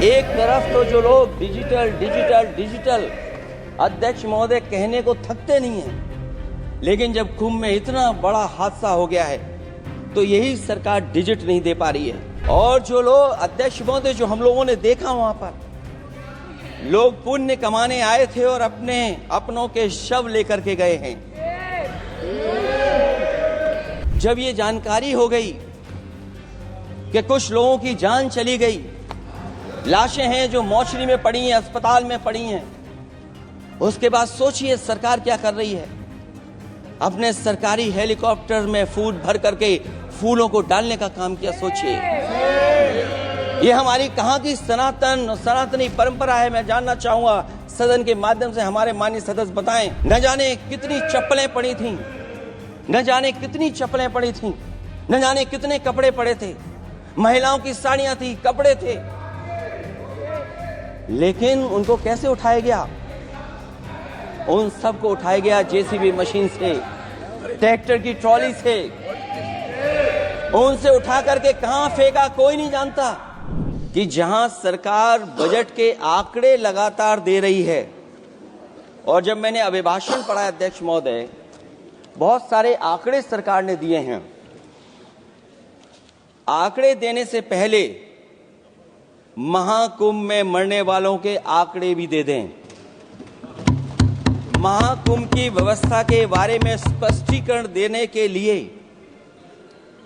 एक तरफ तो जो लोग डिजिटल डिजिटल डिजिटल अध्यक्ष महोदय कहने को थकते नहीं हैं, लेकिन जब कुंभ में इतना बड़ा हादसा हो गया है तो यही सरकार डिजिट नहीं दे पा रही है। और जो लोग अध्यक्ष महोदय जो हम लोगों ने देखा वहां पर लोग पुण्य कमाने आए थे और अपने अपनों के शव लेकर के गए हैं। जब ये जानकारी हो गई कि कुछ लोगों की जान चली गई, लाशें हैं जो मोर्चरी में पड़ी हैं, अस्पताल में पड़ी हैं, उसके बाद सोचिए सरकार क्या कर रही है। अपने सरकारी हेलीकॉप्टर में फूल भर करके फूलों को डालने का काम किया। सोचिए ये हमारी कहां की सनातनी परंपरा है। मैं जानना चाहूंगा सदन के माध्यम से हमारे माननीय सदस्य बताएं, न जाने कितनी चप्पलें पड़ी थीं, न जाने कितनी चप्पलें पड़ी थीं, न जाने कितने कपड़े पड़े थे, महिलाओं की साड़ियां थी, कपड़े थे, लेकिन उनको कैसे उठाया गया? उन सबको उठाया गया जेसीबी मशीन से, ट्रैक्टर की ट्रॉली से। उनसे उठा करके कहां फेंका कोई नहीं जानता। कि जहां सरकार बजट के आंकड़े लगातार दे रही है, और जब मैंने अभिभाषण पढ़ा अध्यक्ष महोदय, बहुत सारे आंकड़े सरकार ने दिए हैं। आंकड़े देने से पहले महाकुंभ में मरने वालों के आंकड़े भी दे दें। महाकुंभ की व्यवस्था के बारे में स्पष्टीकरण देने के लिए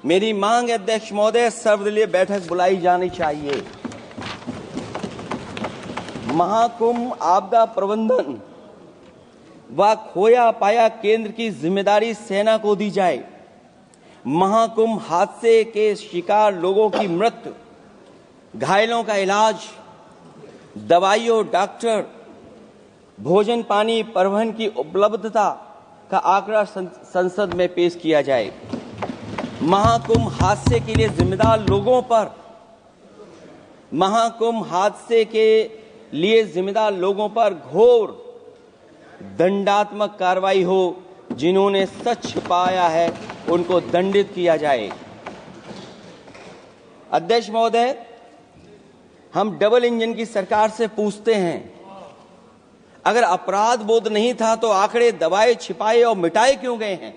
मेरी मांग अध्यक्ष महोदय, सर्वदलीय बैठक बुलाई जानी चाहिए। महाकुंभ आपदा प्रबंधन व खोया पाया केंद्र की जिम्मेदारी सेना को दी जाए। महाकुंभ हादसे के शिकार लोगों की मृत्यु, घायलों का इलाज, दवाइयों, डॉक्टर, भोजन पानी, परिवहन की उपलब्धता का आंकड़ा संसद में पेश किया जाए। महाकुंभ हादसे के लिए जिम्मेदार लोगों पर, महाकुंभ हादसे के लिए जिम्मेदार लोगों पर घोर दंडात्मक कार्रवाई हो। जिन्होंने सच छिपाया है उनको दंडित किया जाए। अध्यक्ष महोदय, हम डबल इंजन की सरकार से पूछते हैं, अगर अपराध बोध नहीं था तो आंकड़े दबाए, छिपाए और मिटाए क्यों गए हैं?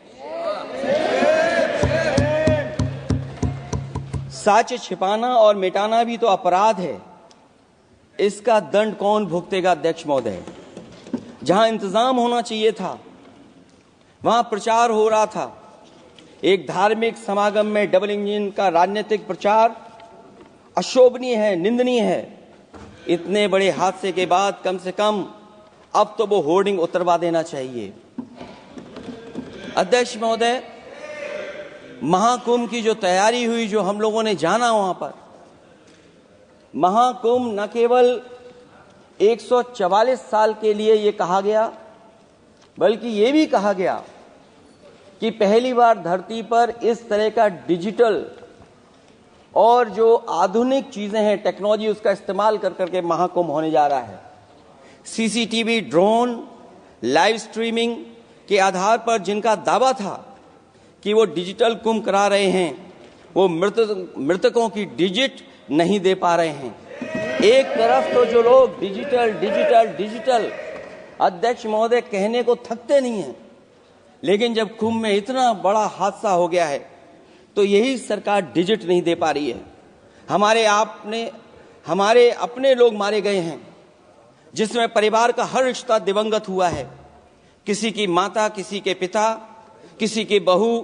सच छिपाना और मिटाना भी तो अपराध है। इसका दंड कौन भुगतेगा अध्यक्ष महोदय? जहां इंतजाम होना चाहिए था वहां प्रचार हो रहा था। एक धार्मिक समागम में डबल इंजन का राजनीतिक प्रचार अशोभनीय है, निंदनीय है। इतने बड़े हादसे के बाद कम से कम अब तो वो होर्डिंग उतरवा देना चाहिए। अध्यक्ष महोदय, महाकुंभ की जो तैयारी हुई, जो हम लोगों ने जाना वहां पर, महाकुंभ न केवल 144 साल के लिए ये कहा गया, बल्कि ये भी कहा गया कि पहली बार धरती पर इस तरह का डिजिटल और जो आधुनिक चीजें हैं, टेक्नोलॉजी, उसका इस्तेमाल कर करके महाकुंभ होने जा रहा है। सीसीटीवी, ड्रोन, लाइव स्ट्रीमिंग के आधार पर जिनका दावा था कि वो डिजिटल कुंभ करा रहे हैं, वो मृतकों की डिजिट नहीं दे पा रहे हैं। एक तरफ तो जो लोग डिजिटल डिजिटल डिजिटल अध्यक्ष महोदय कहने को थकते नहीं हैं, लेकिन जब कुंभ में इतना बड़ा हादसा हो गया है तो यही सरकार डिजिट नहीं दे पा रही है। हमारे अपने लोग मारे गए हैं, जिसमें परिवार का हर रिश्ता दिवंगत हुआ है। किसी की माता, किसी के पिता, किसी की बहू,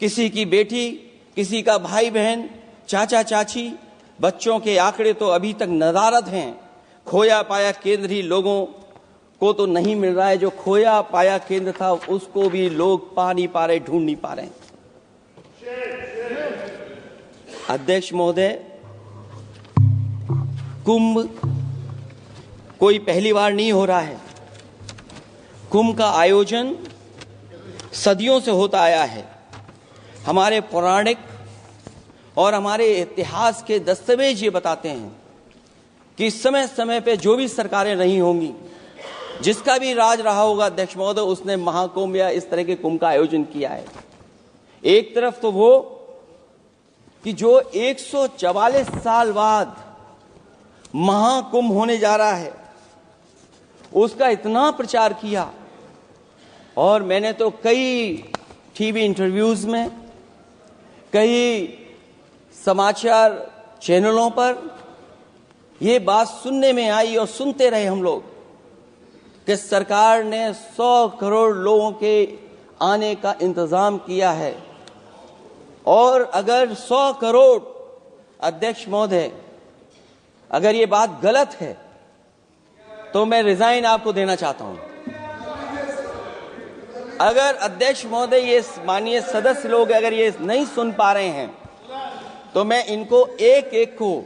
किसी की बेटी, किसी का भाई बहन, चाचा चाची, बच्चों के आंकड़े तो अभी तक नदारद हैं। खोया पाया केंद्र ही लोगों को तो नहीं मिल रहा है। जो खोया पाया केंद्र था उसको भी लोग पा नहीं पा रहे, ढूंढ नहीं पा रहे। अध्यक्ष महोदय, कुंभ कोई पहली बार नहीं हो रहा है। कुंभ का आयोजन सदियों से होता आया है। हमारे पौराणिक और हमारे इतिहास के दस्तावेज ये बताते हैं कि समय समय पे जो भी सरकारें रही होंगी, जिसका भी राज रहा होगा अध्यक्ष महोदय, उसने महाकुंभ या इस तरह के कुंभ का आयोजन किया है। एक तरफ तो वो कि जो 144 साल बाद महाकुंभ होने जा रहा है, उसका इतना प्रचार किया। और मैंने तो कई टीवी इंटरव्यूज में, कई समाचार चैनलों पर ये बात सुनने में आई और सुनते रहे हम लोग कि सरकार ने 100 करोड़ लोगों के आने का इंतजाम किया है। और अगर 100 करोड़, अध्यक्ष महोदय, अगर ये बात गलत है तो मैं रिजाइन आपको देना चाहता हूं। अगर अध्यक्ष महोदय, ये माननीय सदस्य लोग अगर ये नहीं सुन पा रहे हैं तो मैं इनको एक एक को,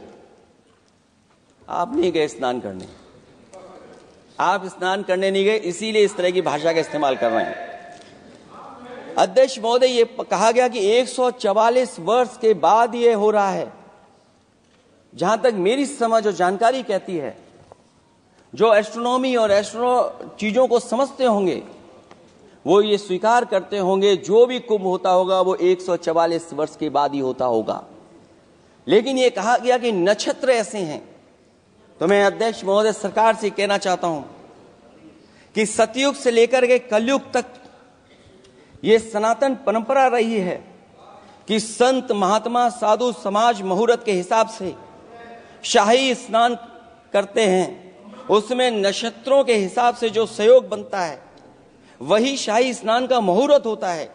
आप नहीं गए स्नान करने, आप स्नान करने नहीं गए, इसीलिए इस तरह की भाषा का इस्तेमाल कर रहे हैं। अध्यक्ष महोदय, ये कहा गया कि 144 वर्ष के बाद ये हो रहा है। जहां तक मेरी समझ और जानकारी कहती है, जो एस्ट्रोनॉमी और एस्ट्रो चीजों को समझते होंगे वो ये स्वीकार करते होंगे, जो भी कुंभ होता होगा वो 144 वर्ष के बाद ही होता होगा। लेकिन ये कहा गया कि नक्षत्र ऐसे हैं, तो मैं अध्यक्ष महोदय सरकार से कहना चाहता हूं कि सतयुग से लेकर के कलयुग तक ये सनातन परंपरा रही है कि संत महात्मा साधु समाज मुहूर्त के हिसाब से शाही स्नान करते हैं। उसमें नक्षत्रों के हिसाब से जो सहयोग बनता है वही शाही स्नान का मुहूर्त होता है।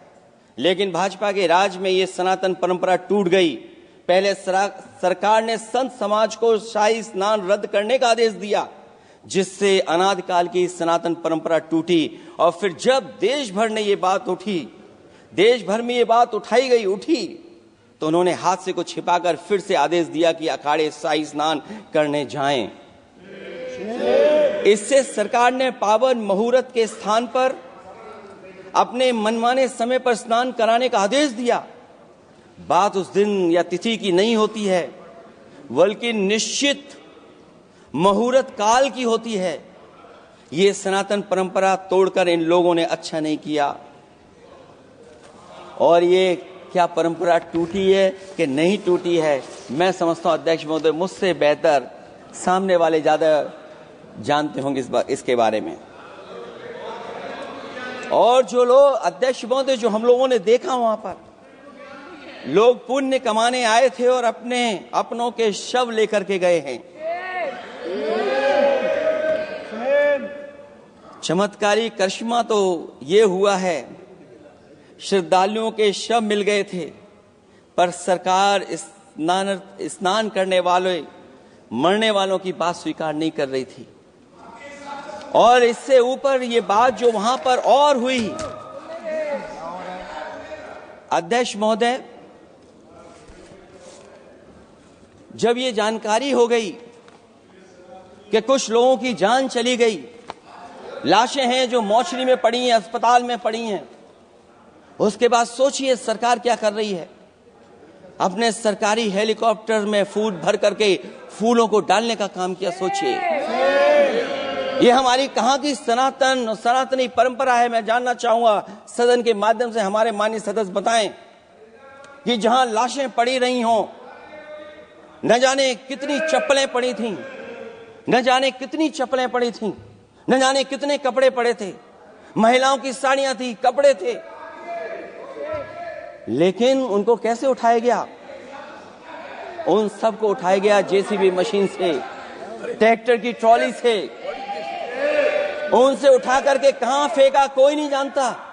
लेकिन भाजपा के राज में ये सनातन परंपरा टूट गई। पहले सरकार ने संत समाज को शाही स्नान रद्द करने का आदेश दिया, जिससे अनादिकाल की सनातन परंपरा टूटी। और फिर जब देश भर में ये बात उठी, तो उन्होंने हादसे को छिपाकर फिर से आदेश दिया कि अखाड़े शाही स्नान करने जाएं। इससे सरकार ने पावन मुहूर्त के स्थान पर अपने मनमाने समय पर स्नान कराने का आदेश दिया। बात उस दिन या तिथि की नहीं होती है, बल्कि निश्चित मुहूर्त काल की होती है। ये सनातन परंपरा तोड़कर इन लोगों ने अच्छा नहीं किया। और ये क्या परंपरा टूटी है कि नहीं टूटी है, मैं समझता हूं अध्यक्ष महोदय मुझसे बेहतर सामने वाले ज्यादा जानते होंगे इसके बारे में। और जो लोग, अध्यक्ष महोदय, जो हम लोगों ने देखा वहां पर लोग पुण्य कमाने आए थे और अपनों के शव लेकर के गए हैं। चमत्कारी करिश्मा तो ये हुआ है, श्रद्धालुओं के शव मिल गए थे, पर सरकार स्नान करने वाले मरने वालों की बात स्वीकार नहीं कर रही थी। और इससे ऊपर ये बात जो वहां पर और हुई, अध्यक्ष महोदय, जब ये जानकारी हो गई कि कुछ लोगों की जान चली गई, लाशें हैं जो मोर्चरी में पड़ी हैं, अस्पताल में पड़ी हैं, उसके बाद सोचिए सरकार क्या कर रही है। अपने सरकारी हेलीकॉप्टर में फूल भर करके फूलों को डालने का काम किया। सोचिए ये हमारी कहां की सनातनी परंपरा है। मैं जानना चाहूंगा सदन के माध्यम से हमारे माननीय सदस्य बताएं कि जहां लाशें पड़ी रही हों, न जाने कितनी चप्पलें पड़ी थीं, न जाने कितने कपड़े पड़े थे, महिलाओं की साड़ियां थी, कपड़े थे, लेकिन उनको कैसे उठाया गया? उन सबको उठाया गया जेसीबी मशीन से, ट्रैक्टर की ट्रॉली से। उनसे उठा करके कहां फेंका कोई नहीं जानता।